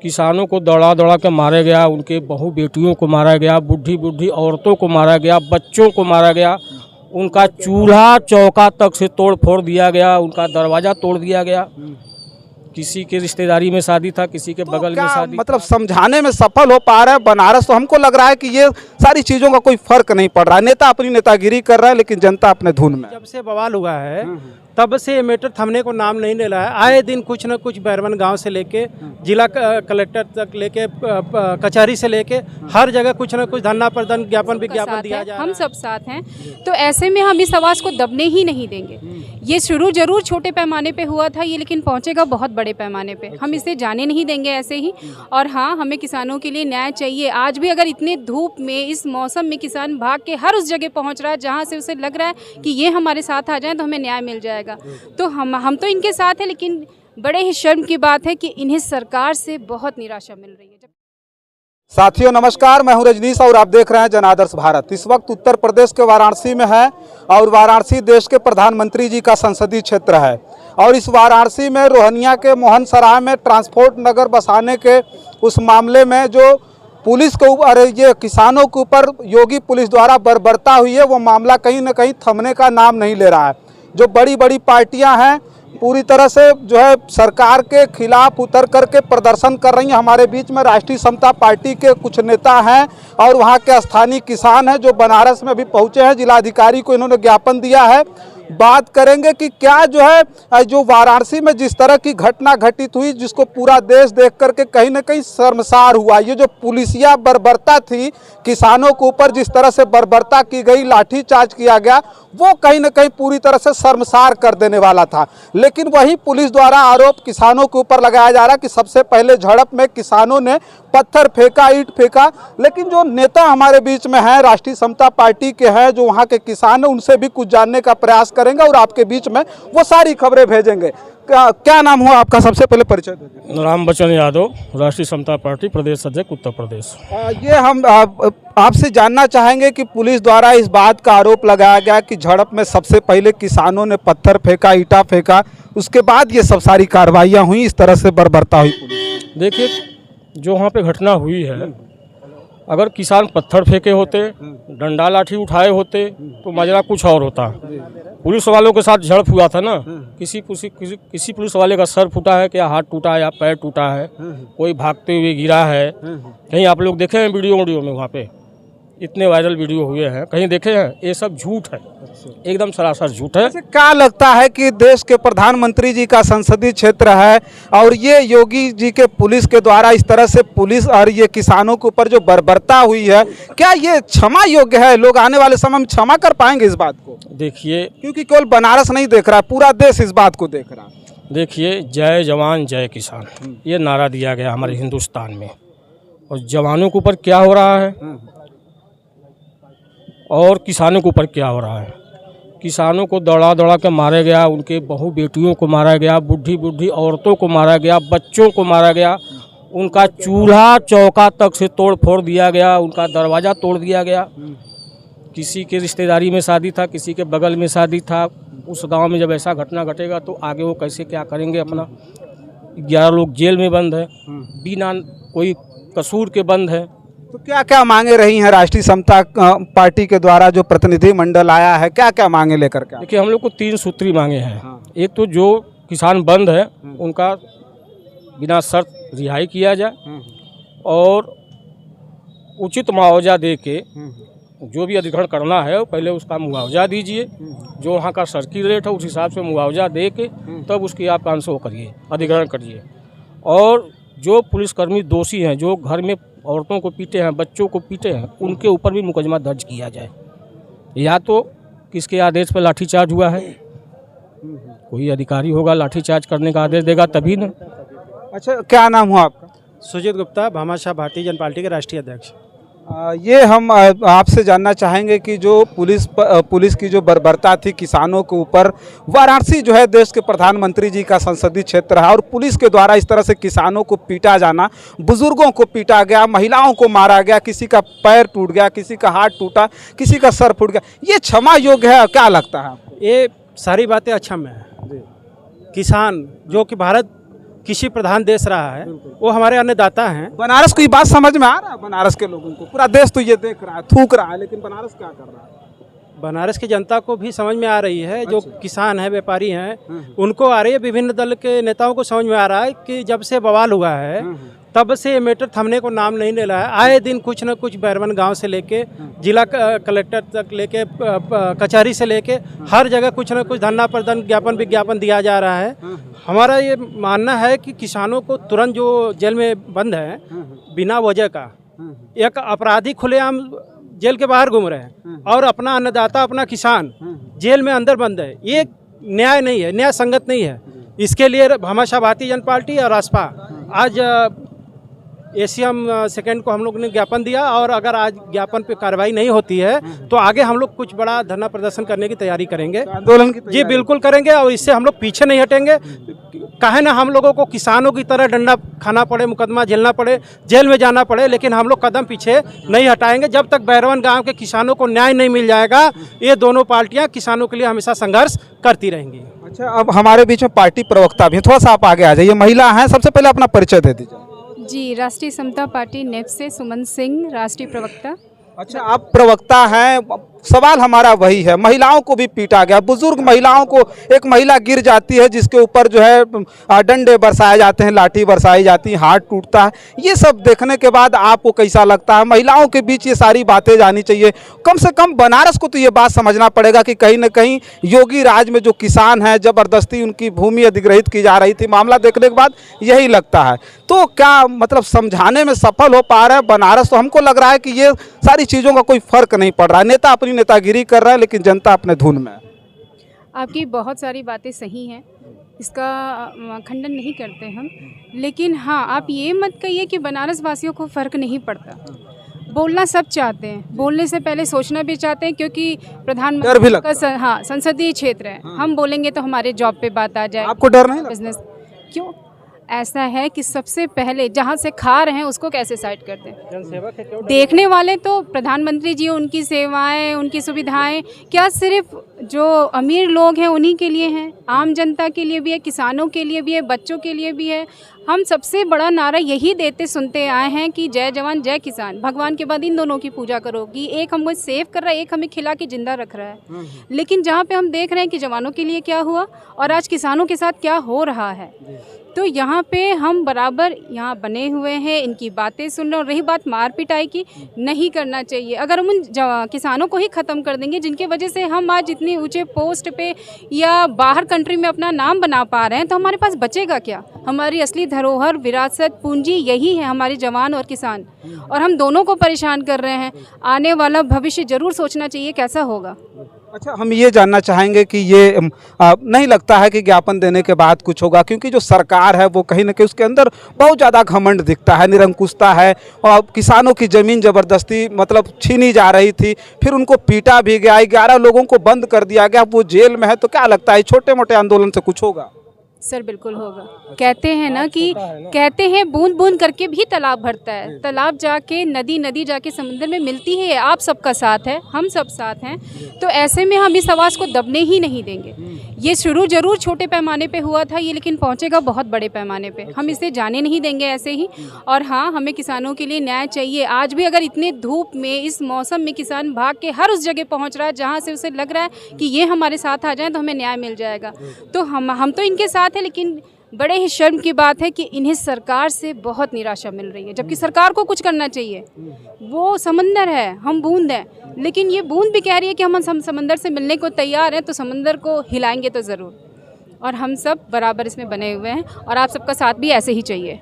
किसानों को दौड़ा दौड़ा के मारा गया, उनके बहू बेटियों को मारा गया, बूढ़ी बूढ़ी औरतों को मारा गया, बच्चों को मारा गया, उनका चूल्हा चौका तक से तोड़ फोड़ दिया गया, उनका दरवाज़ा तोड़ दिया गया। किसी के रिश्तेदारी में शादी था, किसी के बगल में शादी। मतलब समझाने में सफल हो पा रहा है बनारस? तो हमको लग रहा है कि ये सारी चीज़ों का कोई फर्क नहीं पड़ रहा है। नेता अपनी नेतागिरी कर रहा है लेकिन जनता अपने धुन में। जब से बवाल हुआ है तब से ये मैटर थमने को नाम नहीं ले रहा है। आए दिन कुछ न कुछ बैरवन गांव से लेके जिला कलेक्टर तक लेके कचहरी से लेके हर जगह कुछ न कुछ धरना प्रदर्शन विज्ञापन दिया जा रहा है। हम सब साथ हैं, तो ऐसे में हम इस आवाज़ को दबने ही नहीं देंगे। ये शुरू जरूर छोटे पैमाने पे हुआ था ये, लेकिन पहुंचेगा बहुत बड़े पैमाने पे। हम इसे जाने नहीं देंगे ऐसे ही। और हाँ, हमें किसानों के लिए न्याय चाहिए। आज भी अगर इतने धूप में इस मौसम में किसान भाग के हर उस जगह पहुंच रहा है जहां से उसे लग रहा है कि ये हमारे साथ आ जाए तो हमें न्याय मिल जाएगा। तो हम तो इनके साथ हैं, लेकिन बड़े ही शर्म की बात है कि इन्हें सरकार से बहुत निराशा मिल रही है। साथियों नमस्कार, मैं हूं रजनीश और आप देख रहे हैं जन आदर्श भारत। इस वक्त उत्तर प्रदेश के वाराणसी में है और वाराणसी देश के प्रधानमंत्री जी का संसदीय क्षेत्र है। और इस वाराणसी में रोहनिया के मोहन सराय में ट्रांसपोर्ट नगर बसाने के उस मामले में जो पुलिस के ऊपर, ये किसानों के ऊपर योगी पुलिस द्वारा बर्बरता हुई है, वो मामला कहीं न कहीं थमने का नाम नहीं ले रहा है। जो बड़ी बड़ी पार्टियां हैं पूरी तरह से जो है सरकार के खिलाफ उतर करके प्रदर्शन कर रही हैं। हमारे बीच में राष्ट्रीय समता पार्टी के कुछ नेता हैं और वहां के स्थानीय किसान हैं जो बनारस में भी पहुंचे हैं। जिलाधिकारी को इन्होंने ज्ञापन दिया है। बात करेंगे कि क्या जो है जो वाराणसी में जिस तरह की घटना घटित हुई, जिसको पूरा देश देख करके कहीं ना कहीं शर्मसार हुआ। ये जो पुलिसिया बर्बरता थी, किसानों के ऊपर जिस तरह से बर्बरता की गई, लाठीचार्ज किया गया, वो कहीं ना कहीं पूरी तरह से शर्मसार कर देने वाला था। लेकिन वही पुलिस द्वारा आरोप किसानों के ऊपर लगाया जा रहा है कि सबसे पहले झड़प में किसानों ने पत्थर फेंका, ईंट फेंका। लेकिन जो नेता हमारे बीच में हैं, राष्ट्रीय समता पार्टी के हैं, जो वहाँ के किसान हैं, उनसे भी कुछ जानने का प्रयास करेंगे और आपके बीच में वो सारी खबरें भेजेंगे। क्या नाम हुआ आपका? सबसे पहले परिचय दे दीजिए। राम बच्चन यादव, राष्ट्रीय समता पार्टी प्रदेश अध्यक्ष उत्तर प्रदेश। ये हम आपसे जानना चाहेंगे कि पुलिस द्वारा इस बात का आरोप लगाया गया कि झड़प में सबसे पहले किसानों ने पत्थर फेंका, ईंटा फेंका, उसके बाद ये सब सारी कार्रवाइयाँ हुई, इस तरह से बर्बरता हुई पुलिस। देखिए, जो वहाँ पे घटना हुई है, अगर किसान पत्थर फेंके होते, डंडा लाठी उठाए होते तो माजरा कुछ और होता। पुलिस वालों के साथ झड़प हुआ था ना, किसी पुलिस वाले का सर फूटा है, क्या हाथ टूटा है या पैर टूटा है, कोई भागते हुए गिरा है। कहीं आप लोग देखे हैं वीडियो में? वहाँ पे इतने वायरल वीडियो हुए हैं, कहीं देखे हैं? ये सब झूठ है, एकदम सरासर झूठ है। क्या लगता है कि देश के प्रधानमंत्री जी का संसदीय क्षेत्र है और ये योगी जी के पुलिस के द्वारा इस तरह से पुलिस और ये किसानों के ऊपर जो बर्बरता हुई है, क्या ये क्षमा योग्य है? लोग आने वाले समय में क्षमा कर पाएंगे इस बात को? देखिए, क्योंकि केवल बनारस नहीं देख रहा है, पूरा देश इस बात को देख रहा है। देखिए, जय जवान जय किसान, ये नारा दिया गया हमारे हिंदुस्तान में, और जवानों के ऊपर क्या हो रहा है और किसानों के ऊपर क्या हो रहा है। किसानों को दौड़ा दौड़ा के मारा गया, उनके बहू बेटियों को मारा गया, बूढ़ी बूढ़ी औरतों को मारा गया, बच्चों को मारा गया, उनका चूल्हा चौका तक से तोड़ फोड़ दिया गया, उनका दरवाज़ा तोड़ दिया गया। किसी के रिश्तेदारी में शादी था, किसी के बगल में शादी था। उस गांव में जब ऐसा घटना घटेगा तो आगे वो कैसे क्या करेंगे अपना। 11 लोग जेल में बंद है, बिना कोई कसूर के बंद है। तो क्या क्या मांगे रही हैं राष्ट्रीय समता पार्टी के द्वारा जो प्रतिनिधि मंडल आया है, क्या क्या मांगे लेकर के? देखिए, हम लोग को 3 सूत्री मांगे हैं। एक तो जो किसान बंद है उनका बिना शर्त रिहाई किया जाए और उचित मुआवजा दे के जो भी अधिग्रहण करना है पहले उसका मुआवजा दीजिए। जो वहाँ का सर्किल रेट है उस हिसाब से मुआवजा दे के तब उसकी आप कांसो करिए, अधिग्रहण करिए। और जो पुलिसकर्मी दोषी हैं, जो घर में औरतों को पीटे हैं, बच्चों को पीटे हैं, उनके ऊपर भी मुकदमा दर्ज किया जाए। या तो किसके आदेश पर लाठीचार्ज हुआ है, कोई अधिकारी होगा लाठीचार्ज करने का आदेश देगा तभी ना। अच्छा, क्या नाम हुआ आपका? सुजीत गुप्ता, भामाशाह भारतीय जनता पार्टी के राष्ट्रीय अध्यक्ष। ये हम आपसे जानना चाहेंगे कि जो पुलिस की जो बर्बरता थी किसानों के ऊपर, वाराणसी जो है देश के प्रधानमंत्री जी का संसदीय क्षेत्र है और पुलिस के द्वारा इस तरह से किसानों को पीटा जाना, बुजुर्गों को पीटा गया, महिलाओं को मारा गया, किसी का पैर टूट गया, किसी का हाथ टूटा, किसी का सर फूट गया, ये क्षमा योग्य है? क्या लगता है आपको? ये सारी बातें अक्षम है। किसान जो कि भारत कृषि प्रधान देश रहा है, वो हमारे अन्नदाता हैं। बनारस को ये बात समझ में आ रहा है? बनारस के लोगों को पूरा देश तो ये देख रहा है, थूक रहा है, लेकिन बनारस क्या कर रहा है? बनारस की जनता को भी समझ में आ रही है, जो किसान हैं, व्यापारी हैं, उनको आ रही है। विभिन्न दल के नेताओं को समझ में आ रहा है कि जब से बवाल हुआ है तब से ये मैटर थमने को नाम नहीं ले रहा है। आए दिन कुछ न कुछ बैरवन गांव से लेके जिला कलेक्टर तक लेके कचहरी से लेके हर जगह कुछ न कुछ धरना प्रदर्शन विज्ञापन दिया जा रहा है। हमारा ये मानना है कि किसानों को तुरंत जो जेल में बंद है बिना वजह का, एक अपराधी खुलेआम जेल के बाहर घूम रहे हैं और अपना अन्नदाता अपना किसान जेल में अंदर बंद है, ये न्याय नहीं है, न्याय संगत नहीं है। इसके लिए भामाशाह भारतीय जनता पार्टी और रासपा आज एसीएम सेकंड को हम लोग ने ज्ञापन दिया, और अगर आज ज्ञापन पे कार्रवाई नहीं होती है तो आगे हम लोग कुछ बड़ा धरना प्रदर्शन करने की तैयारी करेंगे, आंदोलन की जी बिल्कुल करेंगे। और इससे हम लोग पीछे नहीं हटेंगे। काहे ना हम लोगों को किसानों की तरह डंडा खाना पड़े, मुकदमा झेलना पड़े, जेल में जाना पड़े, लेकिन हम लोग कदम पीछे नहीं हटाएंगे जब तक बैरवन गांव के किसानों को न्याय नहीं मिल जाएगा। ये दोनों पार्टियां किसानों के लिए हमेशा संघर्ष करती रहेंगी। अच्छा, अब हमारे बीच में पार्टी प्रवक्ता भी हैं, थोड़ा सा आप आगे आ जाइए। महिला हैं, सबसे पहले अपना परिचय दे दीजिए। जी, राष्ट्रीय समता पार्टी नेप से सुमन सिंह, राष्ट्रीय प्रवक्ता। अच्छा, आप प्रवक्ता हैं, सवाल हमारा वही है, महिलाओं को भी पीटा गया, बुजुर्ग महिलाओं को, एक महिला गिर जाती है जिसके ऊपर जो है डंडे बरसाए जाते हैं, लाठी बरसाई जाती है, हाथ टूटता है। ये सब देखने के बाद आपको कैसा लगता है? महिलाओं के बीच ये सारी बातें जानी चाहिए। कम से कम बनारस को तो ये बात समझना पड़ेगा कि कहीं ना कहीं योगी राज में जो किसान हैं, ज़बरदस्ती उनकी भूमि अधिग्रहित की जा रही थी। मामला देखने के बाद यही लगता है। तो क्या मतलब समझाने में सफल हो पा रहा है बनारस? तो हमको लग रहा है कि ये सारी चीज़ों का कोई फर्क नहीं पड़ रहा है। नेता अपनी नेतागिरी कर रहा है, लेकिन जनता अपने धुन में है। आपकी बहुत सारी बातें सही हैं, इसका खंडन नहीं करते हम, लेकिन हाँ, आप ये मत कहिए कि बनारस वासियों को फ़र्क नहीं पड़ता। बोलना सब चाहते हैं, बोलने से पहले सोचना भी चाहते हैं, क्योंकि प्रधानमंत्री का हाँ संसदीय क्षेत्र है। हम बोलेंगे तो हमारे जॉब पे बात आ जाए। आपको डर नहीं? बिजनेस क्यों? ऐसा है कि सबसे पहले जहाँ से खा रहे हैं उसको कैसे साइड करते हैं। जनसेवा के क्यों देखने वाले तो प्रधानमंत्री जी, उनकी सेवाएं, उनकी सुविधाएं क्या सिर्फ जो अमीर लोग हैं उन्हीं के लिए हैं? आम जनता के लिए भी है, किसानों के लिए भी है, बच्चों के लिए भी है। हम सबसे बड़ा नारा यही देते सुनते आए हैं कि जय जवान जय किसान। भगवान के बाद इन दोनों की पूजा करो कि एक हमें सेव कर रहा है, एक हमें खिला के जिंदा रख रहा है। लेकिन जहाँ पे हम देख रहे हैं कि जवानों के लिए क्या हुआ और आज किसानों के साथ क्या हो रहा है, तो यहाँ पे हम बराबर यहाँ बने हुए हैं, इनकी बातें सुन रहे हैं। और रही बात मार पिटाई की, नहीं करना चाहिए। अगर हम उन किसानों को ही ख़त्म कर देंगे जिनके वजह से हम आज इतनी ऊंचे पोस्ट पे या बाहर कंट्री में अपना नाम बना पा रहे हैं, तो हमारे पास बचेगा क्या? हमारी असली धरोहर, विरासत, पूंजी यही है हमारे जवान और किसान, और हम दोनों को परेशान कर रहे हैं। आने वाला भविष्य ज़रूर सोचना चाहिए कैसा होगा। अच्छा, हम ये जानना चाहेंगे कि ये नहीं लगता है कि ज्ञापन देने के बाद कुछ होगा, क्योंकि जो सरकार है वो कहीं ना कहीं उसके अंदर बहुत ज़्यादा घमंड दिखता है, निरंकुशता है। और किसानों की ज़मीन ज़बरदस्ती मतलब छीनी जा रही थी, फिर उनको पीटा भी गया, 11 लोगों को बंद कर दिया गया, वो जेल में है। तो क्या लगता है छोटे मोटे आंदोलन से कुछ होगा? सर बिल्कुल होगा। कहते हैं ना कि कहते हैं बूंद बूंद करके भी तालाब भरता है। तालाब जाके नदी, नदी जाके समुद्र में मिलती है। आप सबका साथ है, हम सब साथ हैं, तो ऐसे में हम इस आवाज़ को दबने ही नहीं देंगे। ये शुरू जरूर छोटे पैमाने पे हुआ था ये, लेकिन पहुंचेगा बहुत बड़े पैमाने पे। हम इसे जाने नहीं देंगे ऐसे ही। और हाँ, हमें किसानों के लिए न्याय चाहिए। आज भी अगर इतने धूप में, इस मौसम में किसान भाग के हर उस जगह पहुँच रहा है जहाँ से उसे लग रहा है कि ये हमारे साथ आ जाए तो हमें न्याय मिल जाएगा। तो हम तो इनके साथ है, लेकिन बड़े ही शर्म की बात है कि इन्हें सरकार से बहुत निराशा मिल रही है, जबकि सरकार को कुछ करना चाहिए। वो समंदर है, हम बूंद हैं, लेकिन ये बूंद भी कह रही है कि हम समंदर से मिलने को तैयार हैं, तो समंदर को हिलाएंगे तो ज़रूर। और हम सब बराबर इसमें बने हुए हैं, और आप सबका साथ भी ऐसे ही चाहिए।